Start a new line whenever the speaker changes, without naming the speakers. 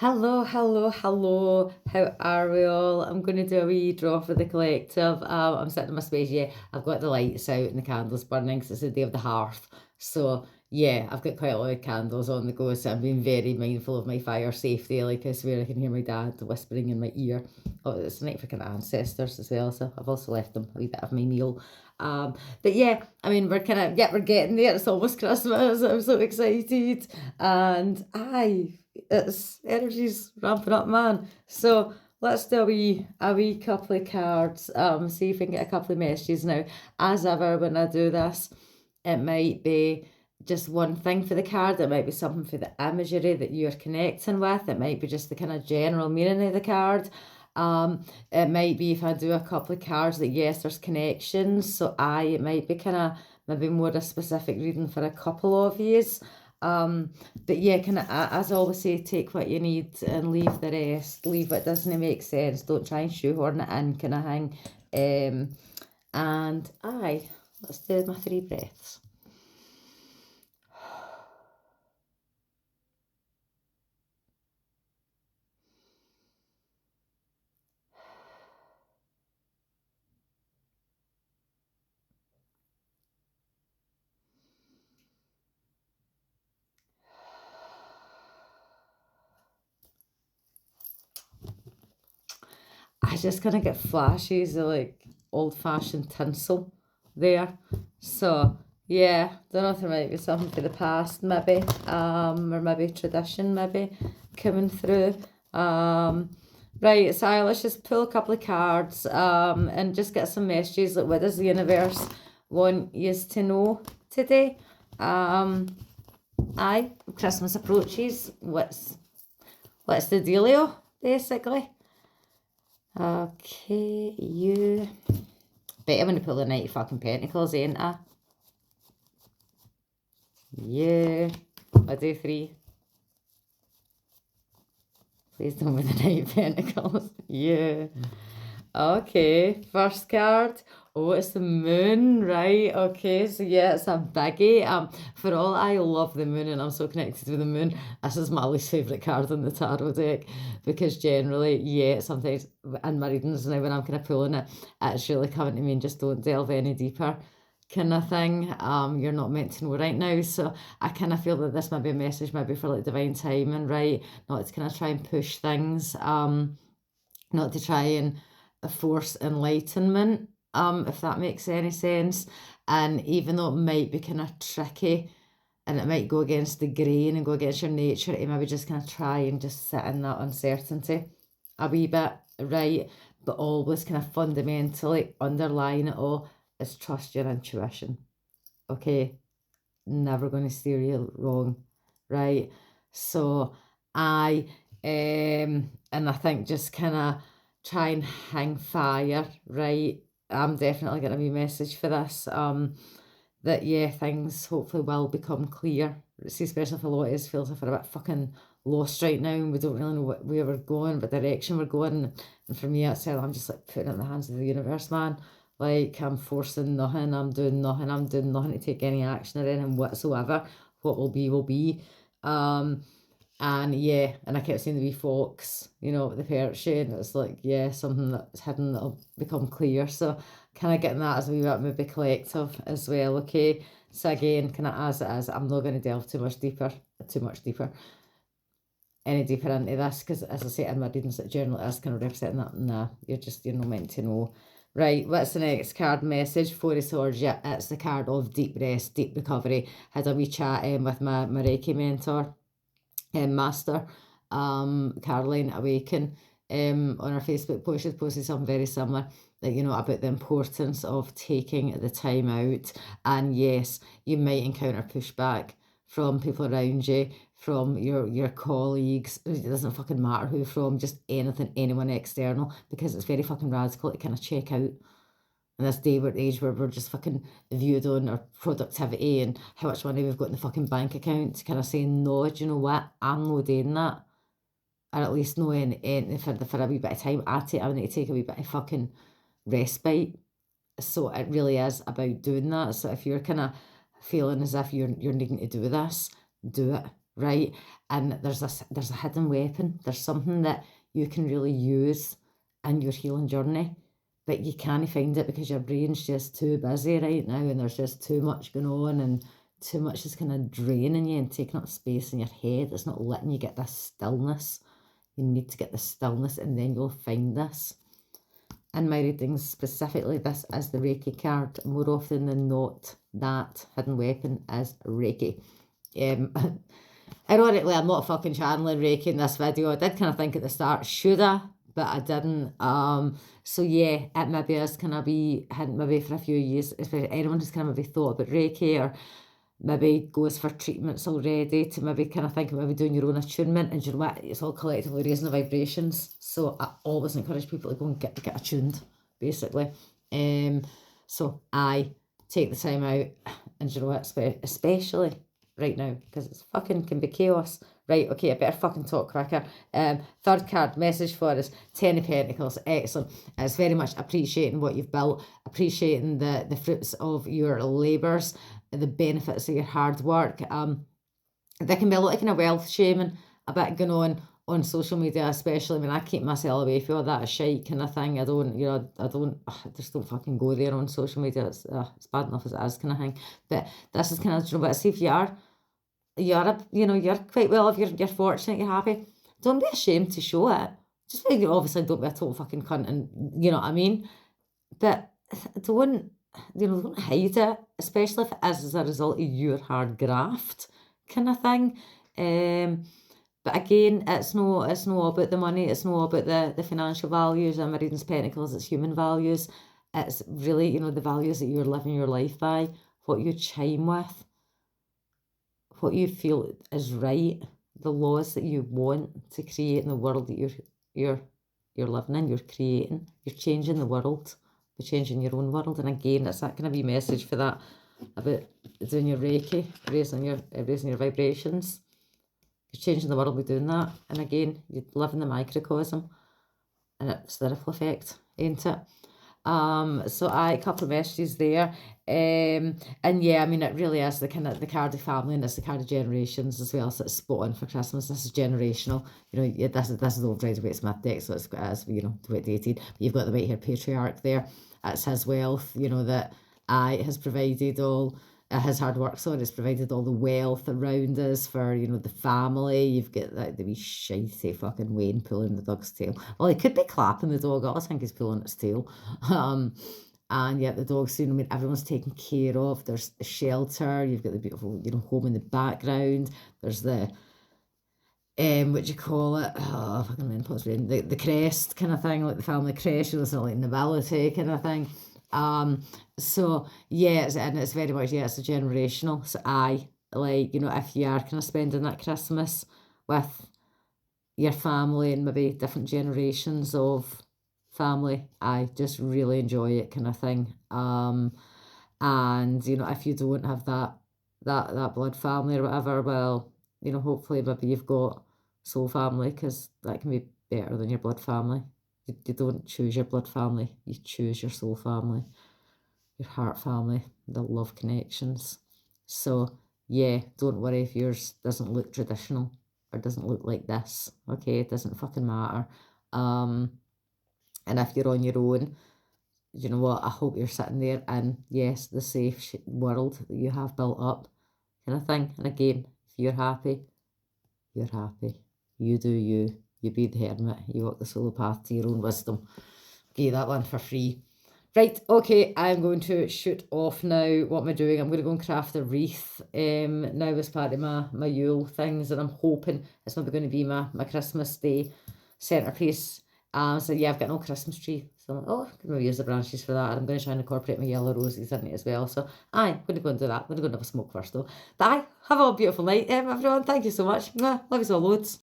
Hello, hello, hello. How are we all? I'm going to do a wee draw for the collective. I'm sitting in my space. Yeah, I've got the lights out and the candles burning because it's the day of the hearth. So, yeah, I've got quite a lot of candles on the go. So, I'm being very mindful of my fire safety. Like, I swear I can hear my dad whispering in my ear. Oh, it's a night for kind of ancestors as well. So, I've also left them a wee bit of my meal. But yeah, I mean, we're getting there. It's almost Christmas. I'm so excited. And it's energy's ramping up, man. So let's do a wee couple of cards. See if we can get a couple of messages now. As ever, when I do this, it might be just one thing for the card. It might be something for the imagery that you're connecting with. It might be just the kind of general meaning of the card. It might be if I do a couple of cards that yes, there's connections. So it might be kind of maybe more a specific reading for a couple of yous. But yeah, kind of as I always say, take what you need and leave the rest. Leave what doesn't make sense. Don't try and shoehorn it in, kind of thing. And let's do my 3 breaths. I just kind of get flashes of like old-fashioned tinsel there. So yeah, don't know if there might be something for the past maybe, or maybe tradition maybe coming through. Right, so let's just pull a couple of cards and just get some messages. Like, what does the universe want you to know today? Christmas approaches. What's the dealio, basically? Okay, you. Bet I'm going to pull the Knight of fucking Pentacles, ain't I? Yeah. I do 3. Please don't with the Knight of Pentacles. Yeah. Okay, first card. Oh, it's the moon, right? Okay, so yeah, it's a biggie. For all I love the moon and I'm so connected with the moon, this is my least favourite card in the tarot deck because generally, yeah, sometimes in my readings now when I'm kind of pulling it, it's really coming to me and just don't delve any deeper kind of thing. You're not meant to know right now. So I kind of feel that this might be a message maybe for like divine timing, right? Not to kind of try and push things, not to try and force enlightenment, if that makes any sense. And even though it might be kind of tricky and it might go against the grain and go against your nature, to maybe just kind of try and just sit in that uncertainty a wee bit, right? But always kind of fundamentally underlying it all is trust your intuition. Okay? Never going to steer you wrong, right? So and I think just kind of try and hang fire, right? I'm definitely getting a wee message for this. That yeah, things hopefully will become clear. See, especially if a lot of us feels like we're a bit fucking lost right now and we don't really know where we're going, what direction we're going. And for me, I'm just like putting it in the hands of the universe, man. Like I'm forcing nothing, I'm doing nothing to take any action or anything whatsoever. What will be will be. And yeah, and I kept seeing the wee fox, the perch, and it's like, yeah, something that's hidden that'll become clear. So kind of getting that as a wee bit maybe collective as well, okay? So again, kind of as it is, I'm not going to delve too much deeper, any deeper into this, because as I say in my readings, that generally is kind of representing that, nah, you're not meant to know. Right, what's the next card message? 4 of Swords, yeah, it's the card of deep rest, deep recovery. Had a wee chat with my Reiki mentor and master, Caroline Awaken, on her Facebook post. She's posted something very similar, that, about the importance of taking the time out. And yes, you might encounter pushback from people around you, from your colleagues. It doesn't fucking matter who from, just anyone external, because it's very fucking radical to kind of check out in this age where we're just fucking viewed on our productivity and how much money we've got in the fucking bank account, to kind of saying, no, do you know what? I'm not doing that. Or at least knowing for a wee bit of time, I need to take a wee bit of fucking respite. So it really is about doing that. So if you're kind of feeling as if you're needing to do this, do it. right? And there's a hidden weapon. There's something that you can really use in your healing journey, but you can't find it because your brain's just too busy right now, and there's just too much going on, and too much is kind of draining you and taking up space in your head. It's not letting you get this stillness. You need to get the stillness, and then you'll find this. In my readings specifically, this is the Reiki card. More often than not, that hidden weapon is Reiki. Ironically, I'm not fucking channeling Reiki in this video. I did kind of think at the start, should I? But I didn't. So yeah, it maybe is kind of be hint maybe for a few years, especially anyone who's kind of maybe thought about Reiki or maybe goes for treatments already, to maybe kind of think of maybe doing your own attunement. And you know what? It's all collectively raising the vibrations. So I always encourage people to go and get attuned, basically. So I take the time out, and you know what? Especially right now, because it's fucking can be chaos. Right, okay, I better fucking talk quicker. Third card, message for us, Ten of Pentacles, excellent. It's very much appreciating what you've built, appreciating the fruits of your labours, the benefits of your hard work. There can be a lot of kind of wealth shaming a bit going on social media, especially. I mean, I keep myself away from all that shite kind of thing. I just don't fucking go there on social media. It's bad enough as it is kind of thing. But this is kind of, you know, but see if you're quite well, if you're fortunate, you're happy, don't be ashamed to show it. Just obviously don't be a total fucking cunt, and you know what I mean, but don't hide it, especially if it is as a result of your hard graft kind of thing. But again, it's no about the money, it's no about the financial values. I'm reading Pentacles, it's human values. It's really, the values that you're living your life by, what you chime with, what you feel is right, the laws that you want to create in the world that you're living in, you're creating, you're changing the world, you're changing your own world. And again, it's that kind of wee message for that about doing your Reiki, raising your vibrations. You're changing the world by doing that. And again, you live in the microcosm, and it's the ripple effect, ain't it? So a couple of messages there. And yeah, I mean, it really is the card of family, and it's the card of generations as well. So it's spot on for Christmas. This is generational. This is the old Rider-Waite Smith deck, so it's as dated. But you've got the white hair patriarch there. It's his wealth, that has provided all. His hard work, has provided all the wealth around us for, the family. You've got the wee shitey fucking Wayne pulling the dog's tail. Well, he could be clapping the dog. I think he's pulling its tail. And yeah, the dog's, everyone's taken care of. There's a shelter. You've got the beautiful, home in the background. There's the, what do you call it? Oh, fucking menopause rain. The crest kind of thing, like the family crest. It's not like nobility kind of thing. So yeah, it's very much, it's a generational. So if you are kind of spending that Christmas with your family and maybe different generations of family, I just really enjoy it kind of thing. And if you don't have that blood family or whatever, well, hopefully maybe you've got soul family, because that can be better than your blood family. You don't choose your blood family, you choose your soul family, your heart family, the love connections. So yeah, don't worry if yours doesn't look traditional or doesn't look like this, okay? It doesn't fucking matter. And if you're on your own, you know what, I hope you're sitting there in, yes, the safe world that you have built up kind of thing. And again, if you're happy, you're happy. You do you. You be the hermit. You walk the solo path to your own wisdom. Okay, that one for free. Right, okay, I'm going to shoot off now. What am I doing? I'm going to go and craft a wreath now as part of my Yule things, and I'm hoping it's maybe going to be my Christmas Day centrepiece. So yeah, I've got an old Christmas tree. So I'm like, oh, I can maybe use the branches for that. And I'm going to try and incorporate my yellow roses in it as well. So I'm going to go and do that. I'm going to go and have a smoke first though. Bye. Have a beautiful night, everyone. Thank you so much. Love you so loads.